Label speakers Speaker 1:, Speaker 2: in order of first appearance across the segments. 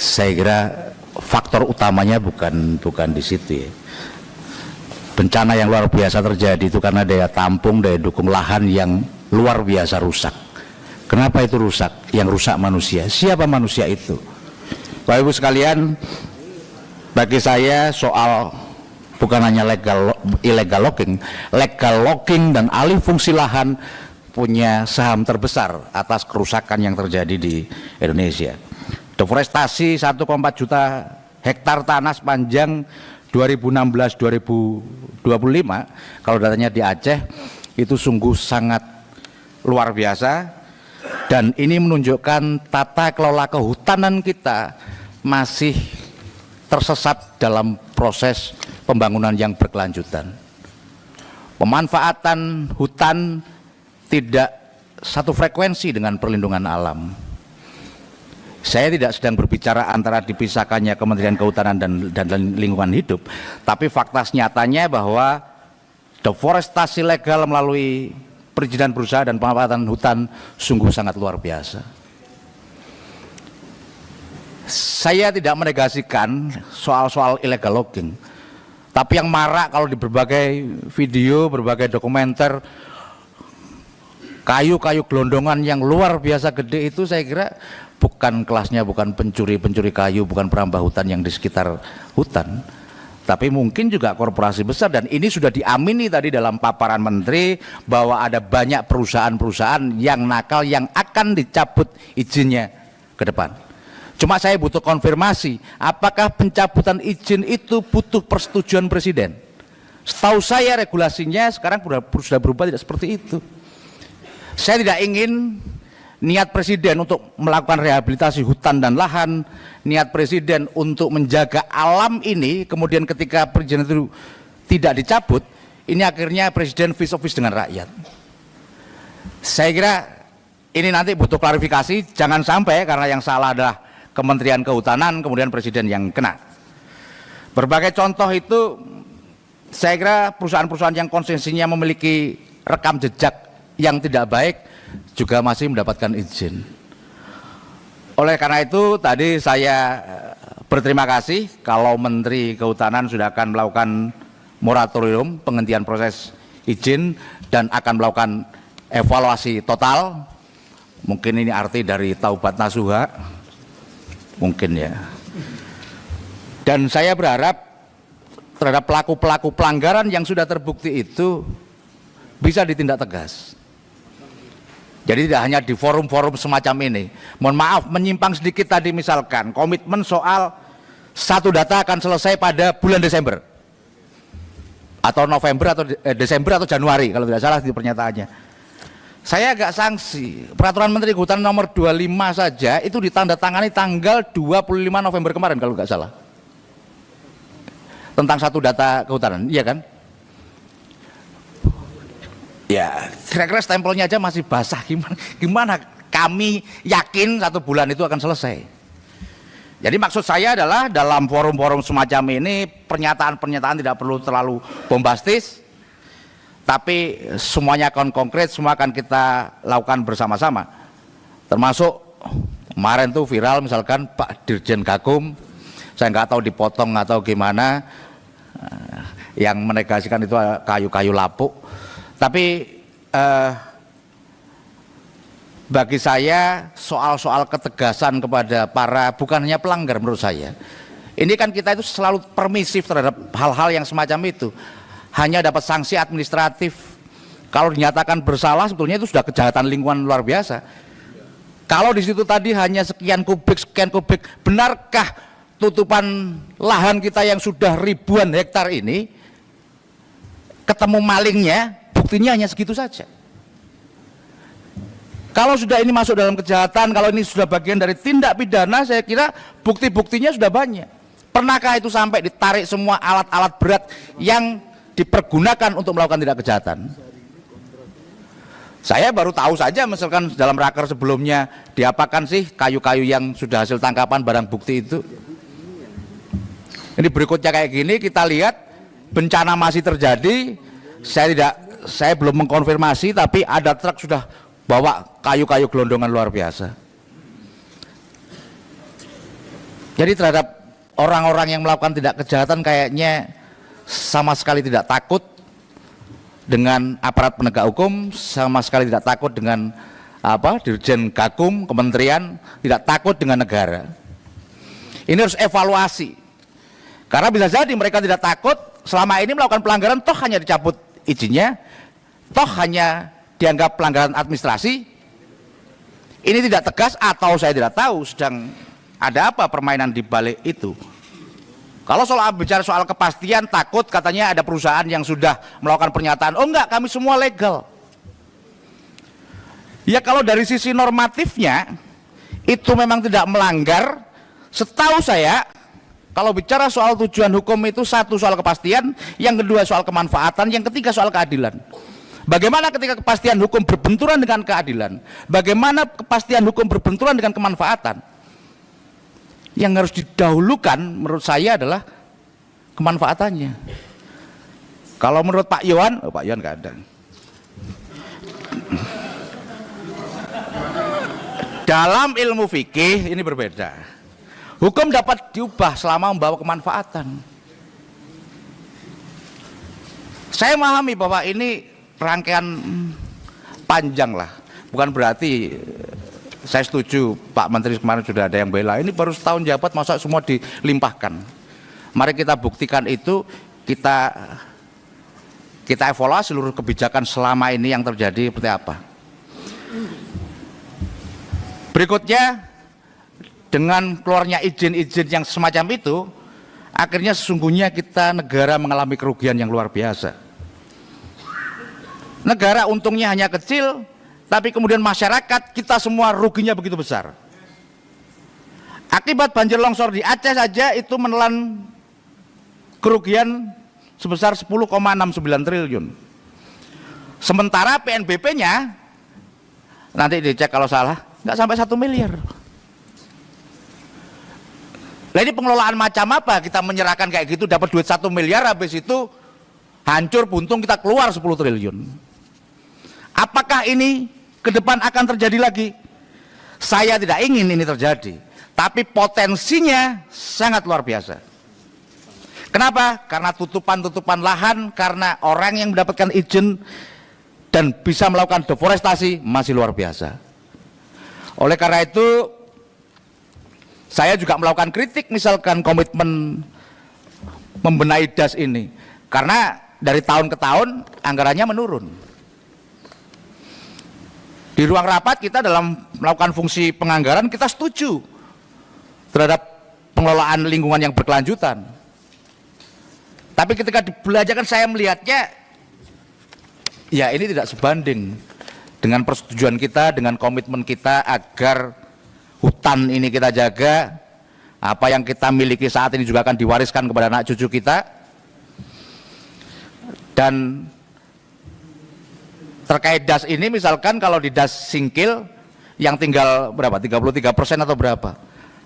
Speaker 1: Saya kira faktor utamanya bukan di situ ya. Bencana yang luar biasa terjadi itu karena daya tampung, daya dukung lahan yang luar biasa rusak. Kenapa itu rusak? Yang rusak manusia. Siapa manusia itu? Bapak Ibu sekalian, bagi saya soal bukan hanya illegal logging dan alih fungsi lahan punya saham terbesar atas kerusakan yang terjadi di Indonesia. Deforestasi 1,4 juta hektar tanah sepanjang 2016-2025, kalau datanya di Aceh itu sungguh sangat luar biasa, dan ini menunjukkan tata kelola kehutanan kita masih tersesat dalam proses pembangunan yang berkelanjutan. Pemanfaatan hutan tidak satu frekuensi dengan perlindungan alam. Saya tidak sedang berbicara antara dipisahkannya Kementerian Kehutanan dan Lingkungan Hidup, tapi fakta nyatanya bahwa deforestasi legal melalui perizinan berusaha dan pemanfaatan hutan sungguh sangat luar biasa. Saya tidak menegasikan soal-soal illegal logging, tapi yang marak kalau di berbagai video, berbagai dokumenter, kayu-kayu gelondongan yang luar biasa gede itu, saya kira bukan kelasnya, bukan pencuri kayu, bukan perambah hutan yang di sekitar hutan, tapi mungkin juga korporasi besar. Dan ini sudah diamini tadi dalam paparan menteri bahwa ada banyak perusahaan-perusahaan yang nakal yang akan dicabut izinnya ke depan. Cuma saya butuh konfirmasi, apakah pencabutan izin itu butuh persetujuan presiden? Setahu saya regulasinya sekarang sudah berubah tidak seperti itu. Saya tidak ingin niat presiden untuk melakukan rehabilitasi hutan dan lahan, niat presiden untuk menjaga alam ini, kemudian ketika perizinan itu tidak dicabut, ini akhirnya presiden face to face dengan rakyat. Saya kira ini nanti butuh klarifikasi, jangan sampai karena yang salah adalah Kementerian Kehutanan, kemudian presiden yang kena. Berbagai contoh itu, saya kira perusahaan-perusahaan yang konsensinya memiliki rekam jejak yang tidak baik juga masih mendapatkan izin. Oleh karena itu tadi saya berterima kasih kalau Menteri Kehutanan sudah akan melakukan moratorium penghentian proses izin dan akan melakukan evaluasi total. Mungkin ini arti dari taubat nasuha, mungkin ya. Dan saya berharap terhadap pelaku-pelaku pelanggaran yang sudah terbukti itu bisa ditindak tegas. Jadi tidak hanya di forum-forum semacam ini. Mohon maaf menyimpang sedikit tadi, misalkan komitmen soal satu data akan selesai pada bulan Desember atau November atau Desember atau Januari kalau tidak salah di pernyataannya. Saya agak sanksi, peraturan Menteri Kehutanan nomor 25 saja itu ditandatangani tanggal 25 November kemarin kalau nggak salah, tentang satu data kehutanan, iya kan? Ya, kira-kira stempelnya aja masih basah, gimana kami yakin satu bulan itu akan selesai. Jadi maksud saya adalah dalam forum-forum semacam ini pernyataan-pernyataan tidak perlu terlalu bombastis, tapi semuanya akan konkret, semua akan kita lakukan bersama-sama. Termasuk kemarin tuh viral misalkan Pak Dirjen Gakum, saya nggak tahu dipotong atau gimana, yang menegasikan itu kayu-kayu lapuk. Tapi bagi saya soal-soal ketegasan kepada para bukan hanya pelanggar, menurut saya ini kan kita itu selalu permisif terhadap hal-hal yang semacam itu, hanya dapat sanksi administratif. Kalau dinyatakan bersalah sebetulnya itu sudah kejahatan lingkungan luar biasa. Kalau di situ tadi hanya sekian kubik, benarkah tutupan lahan kita yang sudah ribuan hektar ini ketemu malingnya, buktinya hanya segitu saja. Kalau sudah ini masuk dalam kejahatan, kalau ini sudah bagian dari tindak pidana, saya kira bukti-buktinya sudah banyak. Pernahkah itu sampai ditarik semua alat-alat berat yang dipergunakan untuk melakukan tindak kejahatan? Saya baru tahu saja misalkan dalam raker sebelumnya diapakan sih kayu-kayu yang sudah hasil tangkapan barang bukti itu. Ini berikutnya kayak gini, kita lihat bencana masih terjadi. Saya belum mengkonfirmasi, tapi ada truk sudah bawa kayu-kayu gelondongan luar biasa. Jadi terhadap orang-orang yang melakukan tindak kejahatan kayaknya sama sekali tidak takut dengan aparat penegak hukum, sama sekali tidak takut dengan Dirjen Gakum, kementerian, tidak takut dengan negara. Ini harus evaluasi. Karena bisa jadi mereka tidak takut, selama ini melakukan pelanggaran toh hanya dicabut izinnya, toh hanya dianggap pelanggaran administrasi. Ini tidak tegas atau saya tidak tahu sedang ada apa permainan di balik itu. Kalau bicara soal kepastian, takut katanya ada perusahaan yang sudah melakukan pernyataan, oh enggak, kami semua legal. Ya kalau dari sisi normatifnya itu memang tidak melanggar. Setahu saya kalau bicara soal tujuan hukum itu, satu soal kepastian, yang kedua soal kemanfaatan, yang ketiga soal keadilan. Bagaimana ketika kepastian hukum berbenturan dengan keadilan? Bagaimana kepastian hukum berbenturan dengan kemanfaatan? Yang harus didahulukan menurut saya adalah kemanfaatannya. Kalau menurut Pak Yohan, Pak Yohan nggak ada. Dalam ilmu fikih ini berbeda. Hukum dapat diubah selama membawa kemanfaatan. Saya memahami bahwa ini rangkaian panjang lah. Bukan berarti saya setuju Pak Menteri kemarin sudah ada yang bela. Ini baru setahun jabat masa semua dilimpahkan. Mari kita buktikan itu, kita evaluasi seluruh kebijakan selama ini yang terjadi seperti apa. Berikutnya, dengan keluarnya izin-izin yang semacam itu, akhirnya sesungguhnya kita negara mengalami kerugian yang luar biasa. Negara untungnya hanya kecil, tapi kemudian masyarakat kita semua ruginya begitu besar. Akibat banjir longsor di Aceh saja itu menelan kerugian sebesar 10,69 triliun. Sementara PNBP-nya, nanti dicek kalau salah, nggak sampai 1 miliar. Nah ini pengelolaan macam apa? Kita menyerahkan kayak gitu dapat duit 1 miliar, habis itu hancur buntung kita keluar 10 triliun. Apakah ini ke depan akan terjadi lagi? Saya tidak ingin ini terjadi, tapi potensinya sangat luar biasa. Kenapa? Karena tutupan-tutupan lahan, karena orang yang mendapatkan izin dan bisa melakukan deforestasi masih luar biasa. Oleh karena itu saya juga melakukan kritik, misalkan komitmen membenahi DAS ini, karena dari tahun ke tahun anggarannya menurun. Di ruang rapat kita dalam melakukan fungsi penganggaran kita setuju terhadap pengelolaan lingkungan yang berkelanjutan. Tapi ketika dibelajarkan saya melihatnya, ya ini tidak sebanding dengan persetujuan kita, dengan komitmen kita agar hutan ini kita jaga, apa yang kita miliki saat ini juga akan diwariskan kepada anak cucu kita. Dan terkait DAS ini, misalkan kalau di DAS Singkil yang tinggal berapa, 33% atau berapa,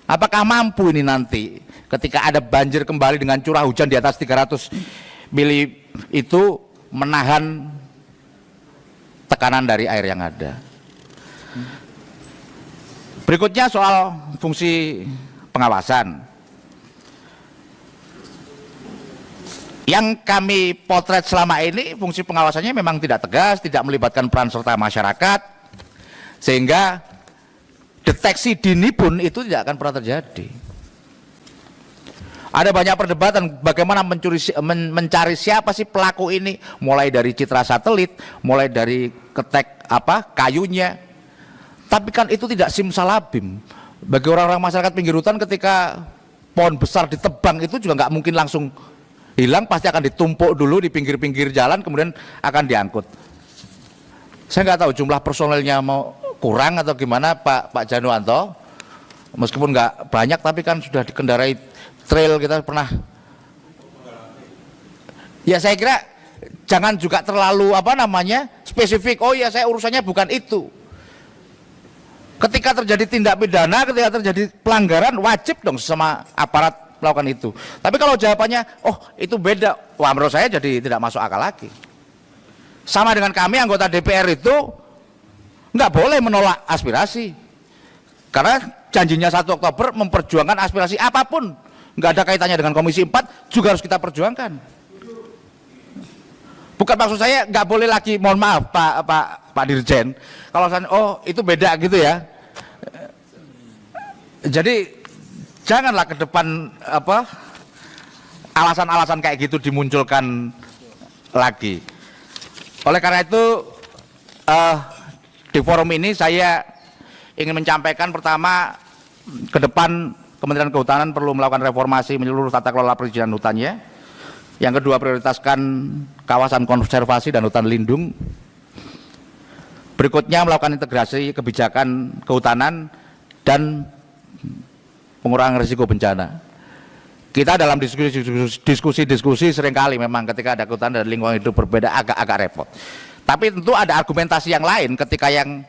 Speaker 1: apakah mampu ini nanti ketika ada banjir kembali dengan curah hujan di atas 300 mili itu menahan tekanan dari air yang ada. Berikutnya soal fungsi pengawasan. Yang kami potret selama ini fungsi pengawasannya memang tidak tegas, tidak melibatkan peran serta masyarakat, sehingga deteksi dini pun itu tidak akan pernah terjadi. Ada banyak perdebatan bagaimana mencari siapa sih pelaku ini, mulai dari citra satelit, mulai dari ketek kayunya. Tapi kan itu tidak simsalabim. Bagi orang-orang masyarakat pinggir hutan, ketika pohon besar ditebang itu juga nggak mungkin langsung hilang, pasti akan ditumpuk dulu di pinggir-pinggir jalan, kemudian akan diangkut. Saya nggak tahu jumlah personelnya mau kurang atau gimana Pak Januanto, meskipun nggak banyak tapi kan sudah dikendarai trail, kita pernah. Ya saya kira jangan juga terlalu spesifik, oh ya saya urusannya bukan itu. Ketika terjadi tindak pidana, ketika terjadi pelanggaran, wajib dong sama aparat melakukan itu. Tapi kalau jawabannya, oh itu beda, wah menurut saya jadi tidak masuk akal lagi. Sama dengan kami anggota DPR itu nggak boleh menolak aspirasi, karena janjinya 1 Oktober memperjuangkan aspirasi apapun, nggak ada kaitannya dengan Komisi 4 juga harus kita perjuangkan. Bukan maksud saya nggak boleh lagi, mohon maaf Pak Dirjen, kalau saya itu beda gitu ya. Jadi janganlah ke depan alasan-alasan kayak gitu dimunculkan lagi. Oleh karena itu di forum ini saya ingin menyampaikan, pertama, ke depan Kementerian Kehutanan perlu melakukan reformasi menyeluruh tata kelola perizinan hutannya. Yang kedua, prioritaskan kawasan konservasi dan hutan lindung. Berikutnya, melakukan integrasi kebijakan kehutanan dan pengurangan risiko bencana. Kita dalam diskusi seringkali memang ketika ada kehutanan dan lingkungan hidup berbeda agak repot. Tapi tentu ada argumentasi yang lain ketika yang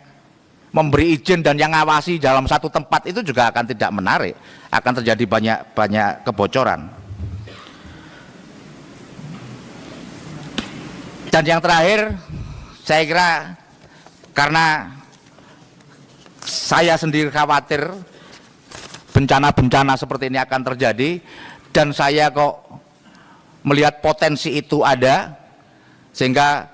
Speaker 1: memberi izin dan yang ngawasi dalam satu tempat itu juga akan tidak menarik, akan terjadi banyak kebocoran. Dan yang terakhir, saya kira karena saya sendiri khawatir bencana-bencana seperti ini akan terjadi, dan saya kok melihat potensi itu ada, sehingga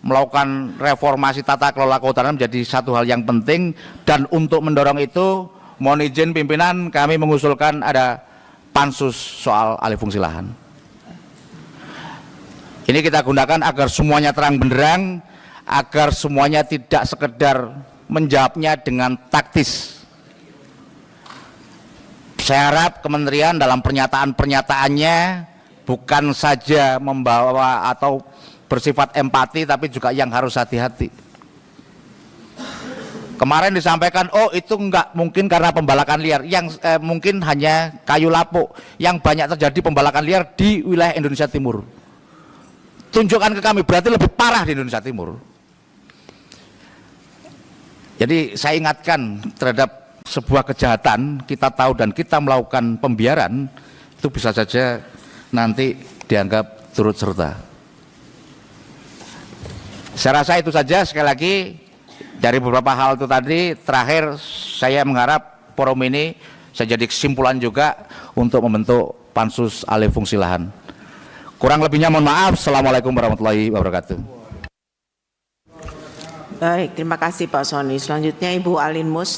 Speaker 1: melakukan reformasi tata kelola kehutanan menjadi satu hal yang penting. Dan untuk mendorong itu, mohon izin pimpinan, kami mengusulkan ada pansus soal alih fungsi lahan. Ini kita gunakan agar semuanya terang benderang, agar semuanya tidak sekedar menjawabnya dengan taktis. Saya harap kementerian dalam pernyataan-pernyataannya bukan saja membawa atau bersifat empati, tapi juga yang harus hati-hati. Kemarin disampaikan, itu enggak mungkin karena pembalakan liar, yang mungkin hanya kayu lapuk, yang banyak terjadi pembalakan liar di wilayah Indonesia Timur. Tunjukkan ke kami, berarti lebih parah di Indonesia Timur. Jadi saya ingatkan terhadap sebuah kejahatan, kita tahu dan kita melakukan pembiaran, itu bisa saja nanti dianggap turut serta. Saya rasa itu saja. Sekali lagi, dari beberapa hal itu tadi, terakhir saya mengharap forum ini saya jadi kesimpulan juga untuk membentuk pansus alih fungsi lahan. Kurang lebihnya mohon maaf. Assalamualaikum warahmatullahi wabarakatuh.
Speaker 2: Baik, terima kasih Pak Soni. Selanjutnya Ibu Alin Mus.